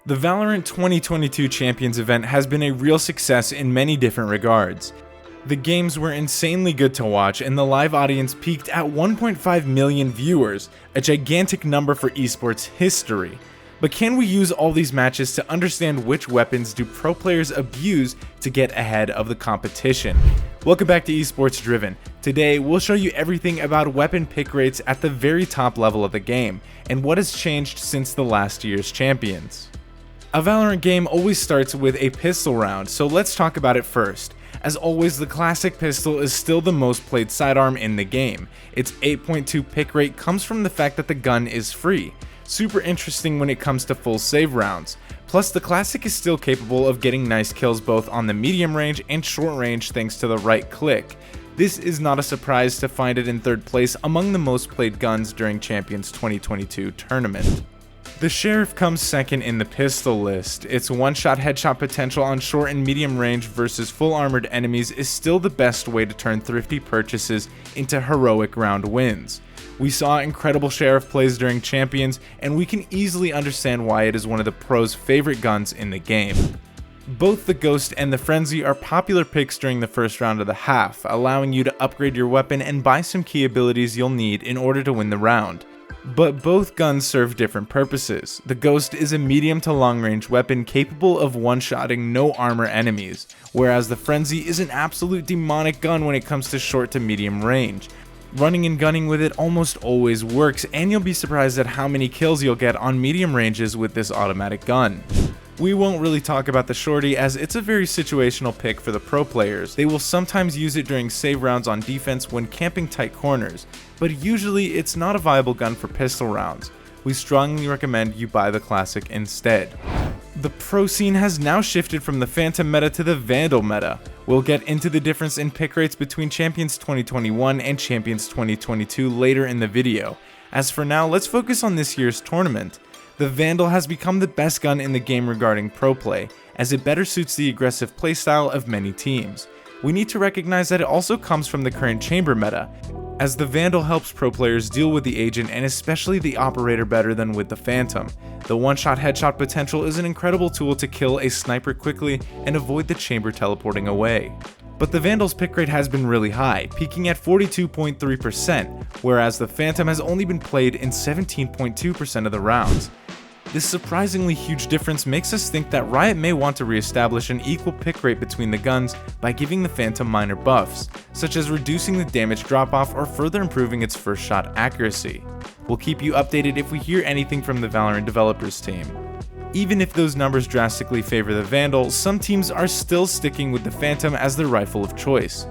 The Valorant 2022 Champions event has been a real success in many different regards. The games were insanely good to watch, and the live audience peaked at 1.5 million viewers, a gigantic number for esports history. But can we use all these matches to understand which weapons do pro players abuse to get ahead of the competition? Welcome back to Esports Driven. Today, we'll show you everything about weapon pick rates at the very top level of the game, and what has changed since the last year's champions. A Valorant game always starts with a pistol round, so let's talk about it first. As always, the classic pistol is still the most played sidearm in the game. Its 8.2 pick rate comes from the fact that the gun is free. Super interesting when it comes to full save rounds. Plus, the classic is still capable of getting nice kills both on the medium range and short range thanks to the right click. This is not a surprise to find it in third place among the most played guns during Champions 2022 tournament. The Sheriff comes second in the pistol list. Its one-shot headshot potential on short and medium range versus full armored enemies is still the best way to turn thrifty purchases into heroic round wins. We saw incredible Sheriff plays during Champions, and we can easily understand why it is one of the pros' favorite guns in the game. Both the Ghost and the Frenzy are popular picks during the first round of the half, allowing you to upgrade your weapon and buy some key abilities you'll need in order to win the round. But both guns serve different purposes. The Ghost is a medium to long range weapon capable of one-shotting no armor enemies, whereas the Frenzy is an absolute demonic gun when it comes to short to medium range. Running and gunning with it almost always works, and you'll be surprised at how many kills you'll get on medium ranges with this automatic gun. We won't really talk about the Shorty as it's a very situational pick for the pro players. They will sometimes use it during save rounds on defense when camping tight corners, but usually it's not a viable gun for pistol rounds. We strongly recommend you buy the classic instead. The pro scene has now shifted from the Phantom meta to the Vandal meta. We'll get into the difference in pick rates between Champions 2021 and Champions 2022 later in the video. As for now, let's focus on this year's tournament. The Vandal has become the best gun in the game regarding pro play, as it better suits the aggressive playstyle of many teams. We need to recognize that it also comes from the current chamber meta, as the Vandal helps pro players deal with the agent and especially the operator better than with the Phantom. The one-shot headshot potential is an incredible tool to kill a sniper quickly and avoid the chamber teleporting away. But the Vandal's pick rate has been really high, peaking at 42.3%, whereas the Phantom has only been played in 17.2% of the rounds. This surprisingly huge difference makes us think that Riot may want to re-establish an equal pick rate between the guns by giving the Phantom minor buffs, such as reducing the damage drop-off or further improving its first shot accuracy. We'll keep you updated if we hear anything from the Valorant developers team. Even if those numbers drastically favor the Vandal, some teams are still sticking with the Phantom as their rifle of choice.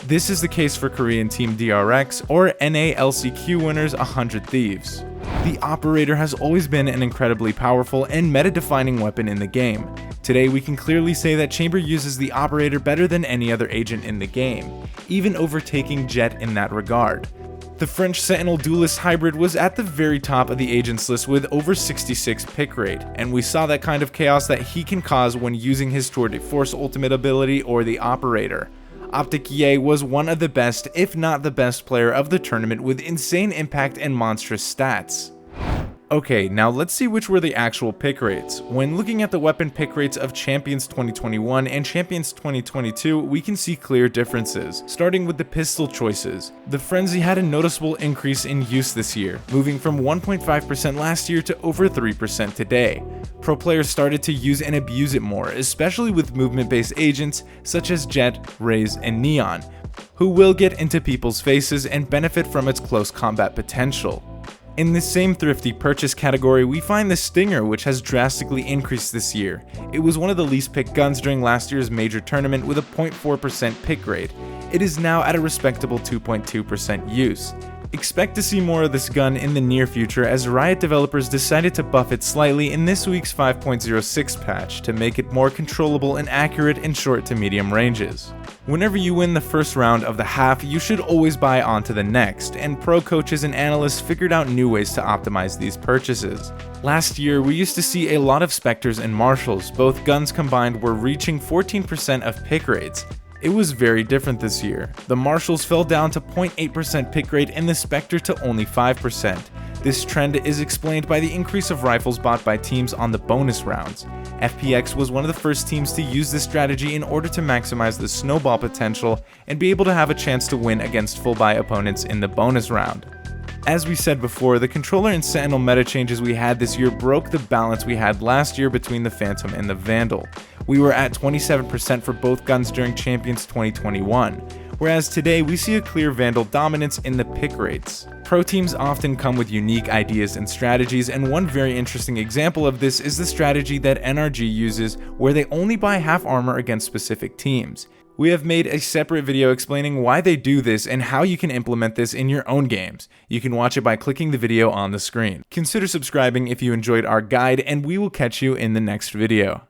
This is the case for Korean team DRX or NALCQ winners 100 Thieves. The Operator has always been an incredibly powerful and meta-defining weapon in the game. Today we can clearly say that Chamber uses the Operator better than any other agent in the game, even overtaking Jett in that regard. The French Sentinel Duelist Hybrid was at the very top of the agents list with over 66 pick rate, and we saw that kind of chaos that he can cause when using his Tour de Force ultimate ability or the Operator. Optic Ye was one of the best, if not the best player of the tournament with insane impact and monstrous stats. Okay, now let's see which were the actual pick rates. When looking at the weapon pick rates of Champions 2021 and Champions 2022, we can see clear differences. Starting with the pistol choices, the Frenzy had a noticeable increase in use this year, moving from 1.5% last year to over 3% today. Pro players started to use and abuse it more, especially with movement-based agents such as Jett, Raze, and Neon, who will get into people's faces and benefit from its close combat potential. In this same thrifty purchase category, we find the Stinger, which has drastically increased this year. It was one of the least picked guns during last year's major tournament with a 0.4% pick rate. It is now at a respectable 2.2% use. Expect to see more of this gun in the near future as Riot developers decided to buff it slightly in this week's 5.06 patch to make it more controllable and accurate in short to medium ranges. Whenever you win the first round of the half, you should always buy on to the next, and pro coaches and analysts figured out new ways to optimize these purchases. Last year, we used to see a lot of Spectres and Marshals. Both guns combined were reaching 14% of pick rates. It was very different this year. The Marshals fell down to 0.8% pick rate and the Spectre to only 5%. This trend is explained by the increase of rifles bought by teams on the bonus rounds. FPX was one of the first teams to use this strategy in order to maximize the snowball potential and be able to have a chance to win against full buy opponents in the bonus round. As we said before, the controller and Sentinel meta changes we had this year broke the balance we had last year between the Phantom and the Vandal. We were at 27% for both guns during Champions 2021, whereas today we see a clear Vandal dominance in the pick rates. Pro teams often come with unique ideas and strategies, and one very interesting example of this is the strategy that NRG uses where they only buy half armor against specific teams. We have made a separate video explaining why they do this and how you can implement this in your own games. You can watch it by clicking the video on the screen. Consider subscribing if you enjoyed our guide, and we will catch you in the next video.